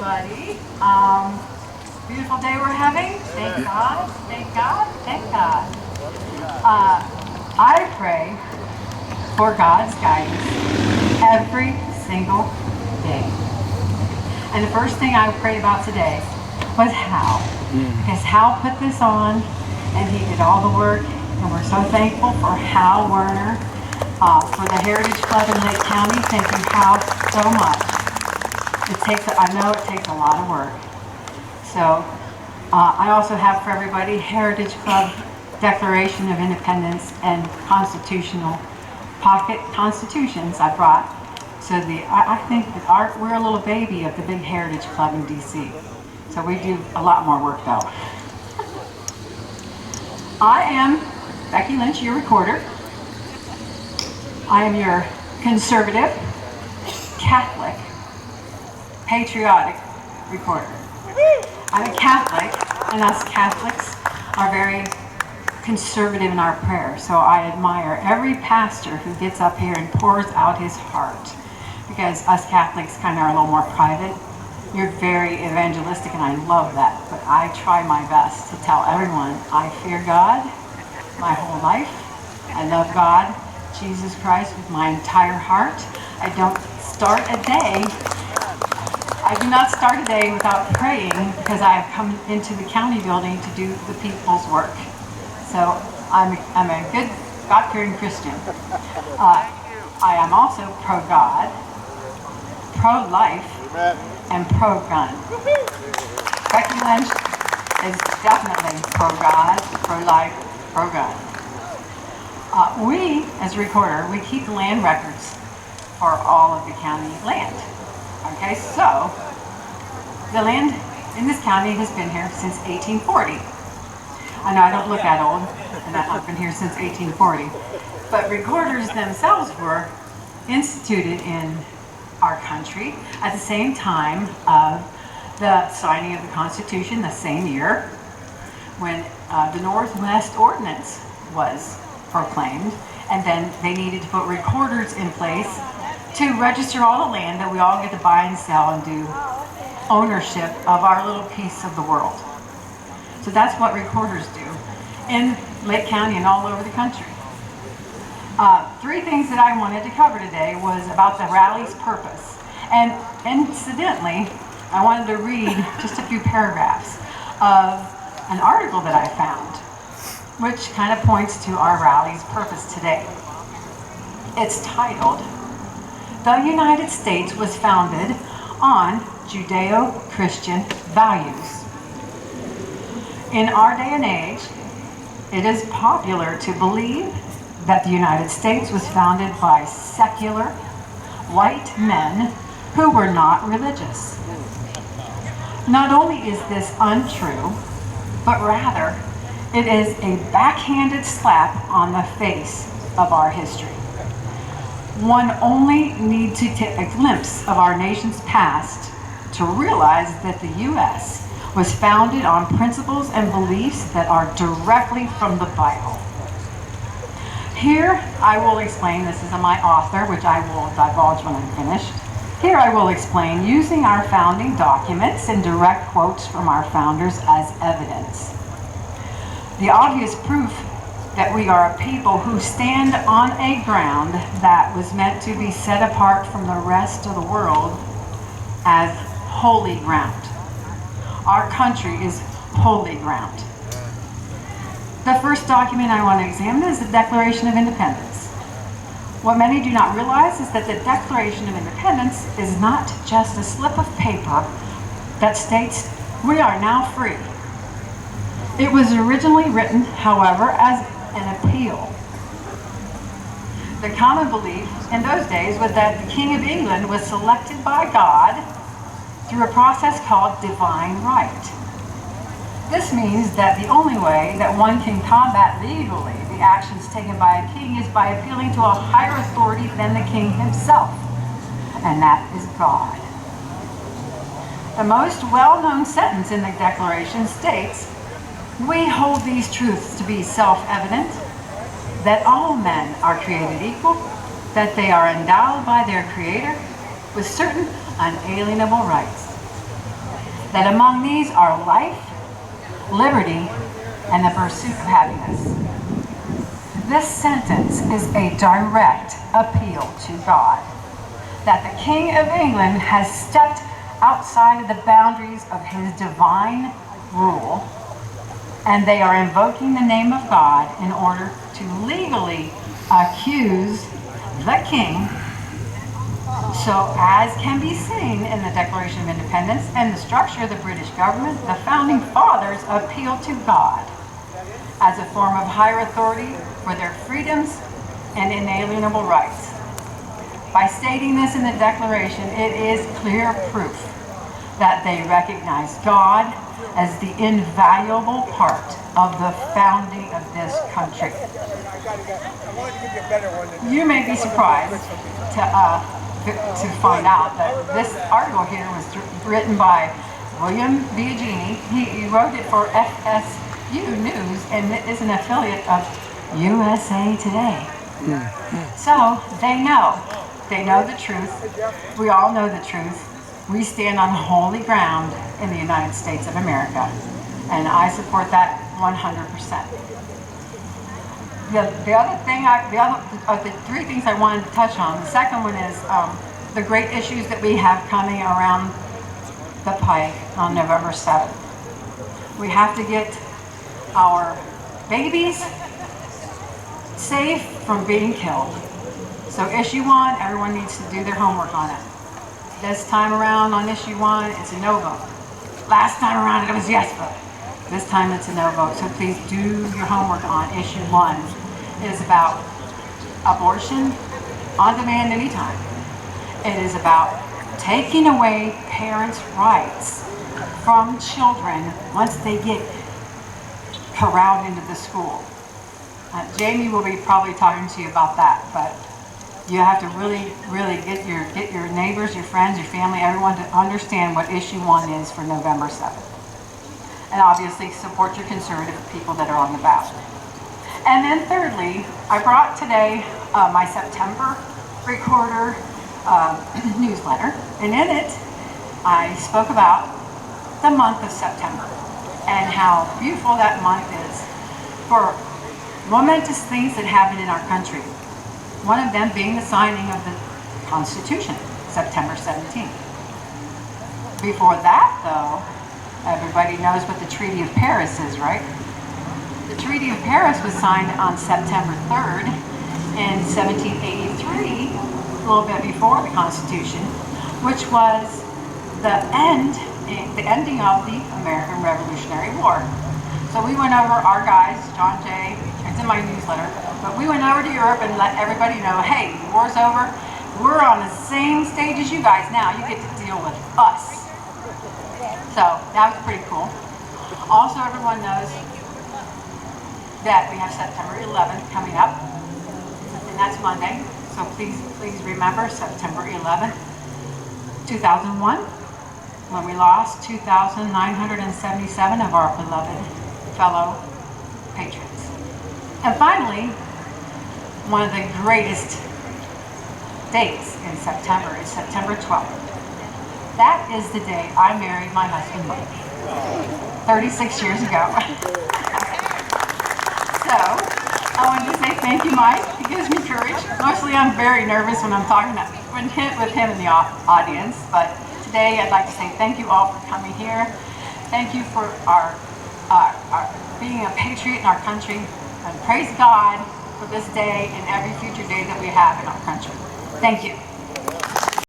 everybody. Beautiful day we're having. Thank God, thank God, thank God. I pray for God's guidance every single day. And the first thing I prayed about today was Hal. Because Hal put this on and he did all the work. And we're so thankful for Hal Werner, for the Heritage Club in Lake County. Thank you, Hal, so much. I know it takes a lot of work. So I also have for everybody Heritage Club Declaration of Independence and constitutional pocket constitutions I brought. So I think that we're a little baby of the big Heritage Club in DC. So we do a lot more work though. I am Becky Lynch, your recorder. I am your conservative, Catholic, patriotic recorder. I'm a Catholic, and us Catholics are very conservative in our prayers. So I admire every pastor who gets up here and pours out his heart, because us Catholics kind of are a little more private. You're very evangelistic, and I love that. But I try my best to tell everyone I fear God my whole life. I love God, Jesus Christ, with my entire heart. I don't start a day. I do not start a day without praying, because I have come into the county building to do the people's work. So I'm a good God-fearing Christian. I am also pro-God, pro-life, and pro-gun. Becky Lynch is definitely pro-God, pro-life, pro-gun. We, as a recorder, we keep the land records for all of the county land. Okay, so the land in this county has been here since 1840. I know I don't look that old, and I've been here since 1840. But recorders themselves were instituted in our country at the same time of the signing of the Constitution, the same year when the Northwest Ordinance was proclaimed, and then they needed to put recorders in place to register all the land that we all get to buy and sell and do ownership of our little piece of the world. So that's what recorders do in Lake County and all over the country. Three things that I wanted to cover today was about the rally's purpose. And incidentally, I wanted to read just a few paragraphs of an article that I found, which kind of points to our rally's purpose today. It's titled, "The United States was founded on Judeo-Christian values." In our day and age, it is popular to believe that the United States was founded by secular, white men who were not religious. Not only is this untrue, but rather, it is a backhanded slap on the face of our history. One only needs to take a glimpse of our nation's past to realize that the U.S. was founded on principles and beliefs that are directly from the Bible. Here I will explain, this is my author, which I will divulge when I'm finished. Here I will explain using our founding documents and direct quotes from our founders as evidence. The obvious proof that we are a people who stand on a ground that was meant to be set apart from the rest of the world as holy ground. Our country is holy ground. The first document I want to examine is the Declaration of Independence. What many do not realize is that the Declaration of Independence is not just a slip of paper that states we are now free. It was originally written, however, as an appeal. The common belief in those days was that the King of England was selected by God through a process called divine right. This means that the only way that one can combat legally the actions taken by a king is by appealing to a higher authority than the king himself, and that is God. The most well-known sentence in the Declaration states, "We hold these truths to be self-evident, that all men are created equal, that they are endowed by their Creator with certain unalienable rights, that among these are life, liberty, and the pursuit of happiness. This sentence is a direct appeal to God, that the King of England has stepped outside of the boundaries of his divine rule, and they are invoking the name of God in order to legally accuse the king. So, as can be seen in the Declaration of Independence and the structure of the British government, the Founding Fathers appealed to God as a form of higher authority for their freedoms and inalienable rights. By stating this in the Declaration, it is clear proof that they recognize God as the invaluable part of the founding of this country. You may be surprised to find out that this article here was written by William Biagini. He wrote it for FSU News and is an affiliate of USA Today. So they know the truth. We all know the truth. We stand on holy ground in the United States of America, and I support that 100%. The three things I wanted to touch on. The second one is the great issues that we have coming around the pike on November 7th. We have to get our babies safe from being killed. So issue 1, everyone needs to do their homework on it. This time around on issue 1, it's a no vote. Last time around it was yes vote. This time it's a no vote. So please do your homework on issue 1. It is about abortion on demand anytime. It is about taking away parents' rights from children once they get corralled into the school. Jamie will be probably talking to you about that, but you have to really get your neighbors, your friends, your family, everyone to understand what issue 1 is for November 7th. And obviously support your conservative people that are on the ballot. And then thirdly, I brought today my September Recorder newsletter, and in it I spoke about the month of September and how beautiful that month is for momentous things that happen in our country. One of them being the signing of the Constitution, September 17th. Before that, though, everybody knows what the Treaty of Paris is, right? The Treaty of Paris was signed on September 3rd in 1783, a little bit before the Constitution, which was the ending of the American Revolutionary War. So we went over, our guys, John Jay, it's in my newsletter, but we went over to Europe and let everybody know, hey, the war's over. We're on the same stage as you guys now. You get to deal with us. So that was pretty cool. Also, everyone knows that we have September 11th coming up, and that's Monday. So please remember September 11th, 2001, when we lost 2,977 of our beloved fellow patriots. And finally, one of the greatest dates in September is September 12th. That is the day I married my husband, Mike, 36 years ago. So, I wanted to say thank you, Mike. It gives me courage. Mostly I'm very nervous when I'm talking with him in the audience, but today I'd like to say thank you all for coming here. Thank you for our being a patriot in our country, and praise God for this day and every future day that we have in our country. Thank you.